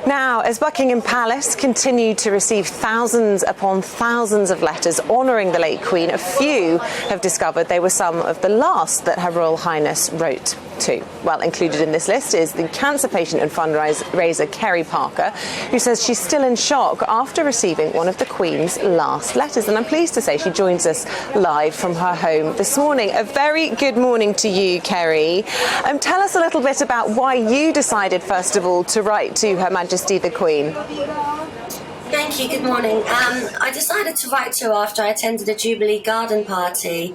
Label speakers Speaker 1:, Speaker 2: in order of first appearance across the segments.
Speaker 1: Now, as Buckingham Palace continued to receive thousands upon thousands of letters honouring the late Queen, a few have discovered they were some of the last that Her Royal Highness wrote to. Well, included in this list is the cancer patient and fundraiser Kerri Parker, who says she's still in shock after receiving one of the Queen's last letters. And I'm pleased to say she joins us live from her home this morning. A very good morning to you, Kerri. Tell us a little bit about why you decided, first of all, to write to Her Majesty the Queen.
Speaker 2: Thank you, good morning. I decided to write to her after I attended a Jubilee garden party,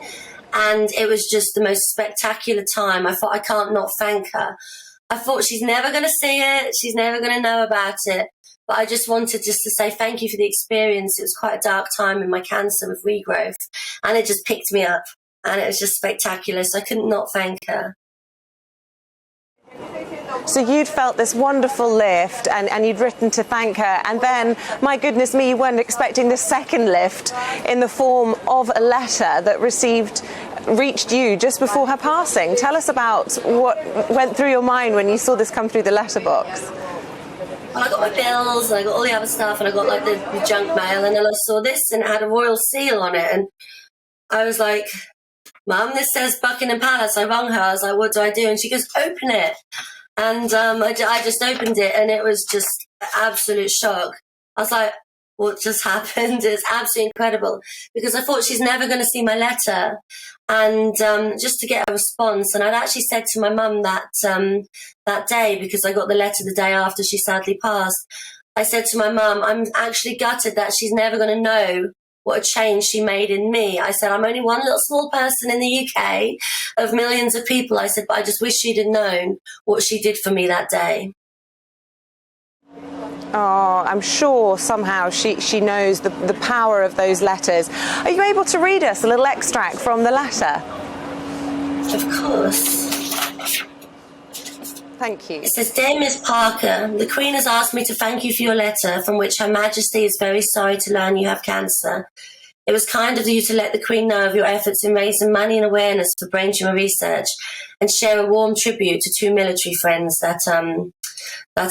Speaker 2: and it was just the most spectacular time. I thought, I can't not thank her. I thought she's never going to see it, she's never going to know about it, but I just wanted to say thank you for the experience. It was quite a dark time in my cancer with regrowth, and it just picked me up, and it was just spectacular, so I couldn't not thank her.
Speaker 1: So you'd felt this wonderful lift and you'd written to thank her, and then, my goodness me, you weren't expecting the second lift in the form of a letter that reached you just before her passing. Tell us about what went through your mind when you saw this come through the letterbox.
Speaker 2: Well, I got my bills, and I got all the other stuff, and I got like the junk mail, and then I saw this and it had a royal seal on it, and I was like, Mum, this says Buckingham Palace. I rang her, I was like, what do I do? And she goes, open it. And I just opened it, and it was just absolute shock. I was like, what just happened? It's absolutely incredible, because I thought she's never going to see my letter. And just to get a response, and I'd actually said to my mum that day, because I got the letter the day after she sadly passed, I said to my mum, I'm actually gutted that she's never going to know what a change she made in me. I said, I'm only one little small person in the UK of millions of people. I said, but I just wish she'd have known what she did for me that day.
Speaker 1: Oh, I'm sure somehow she knows the power of those letters. Are you able to read us a little extract from the letter?
Speaker 2: Of course.
Speaker 1: Thank you.
Speaker 2: It says, Dear Miss Parker, the Queen has asked me to thank you for your letter, from which Her Majesty is very sorry to learn you have cancer. It was kind of you to let the Queen know of your efforts in raising money and awareness for brain tumour research, and share a warm tribute to two military friends that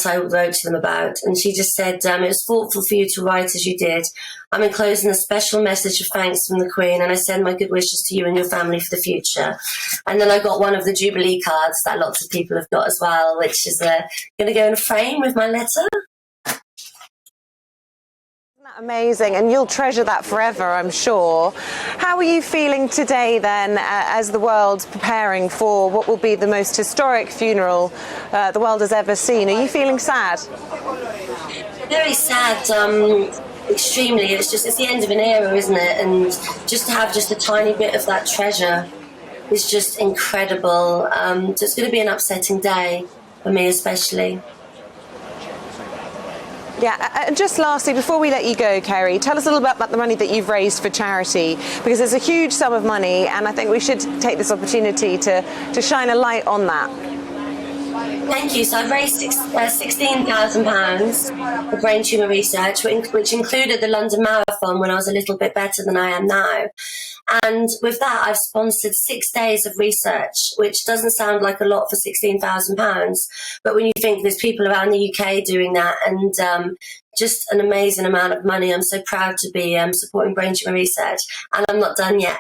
Speaker 2: I wrote to them about. And she just said, it was thoughtful for you to write as you did. I'm enclosing a special message of thanks from the Queen, and I send my good wishes to you and your family for the future. And then I got one of the Jubilee cards that lots of people have got as well, which is going to go in a frame with my letter.
Speaker 1: Amazing, and you'll treasure that forever, I'm sure. How are you feeling today then, as the world's preparing for what will be the most historic funeral the world has ever seen? Are you feeling sad?
Speaker 2: Very sad, extremely. It's the end of an era, isn't it? And just to have just a tiny bit of that treasure is just incredible. So it's going to be an upsetting day for me especially.
Speaker 1: Yeah, and just lastly, before we let you go, Kerri, tell us a little bit about the money that you've raised for charity, because it's a huge sum of money, and I think we should take this opportunity to shine a light on that.
Speaker 2: Thank you. So I've raised £16,000 for brain tumour research, which included the London Marathon when I was a little bit better than I am now. And with that, I've sponsored 6 days of research, which doesn't sound like a lot for £16,000. But when you think there's people around the UK doing that, and just an amazing amount of money, I'm so proud to be supporting brain tumour research. And I'm not done yet.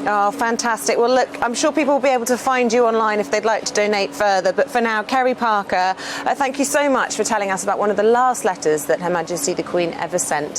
Speaker 1: Oh, fantastic. Well, look, I'm sure people will be able to find you online if they'd like to donate further. But for now, Kerri Parker, thank you so much for telling us about one of the last letters that Her Majesty the Queen ever sent.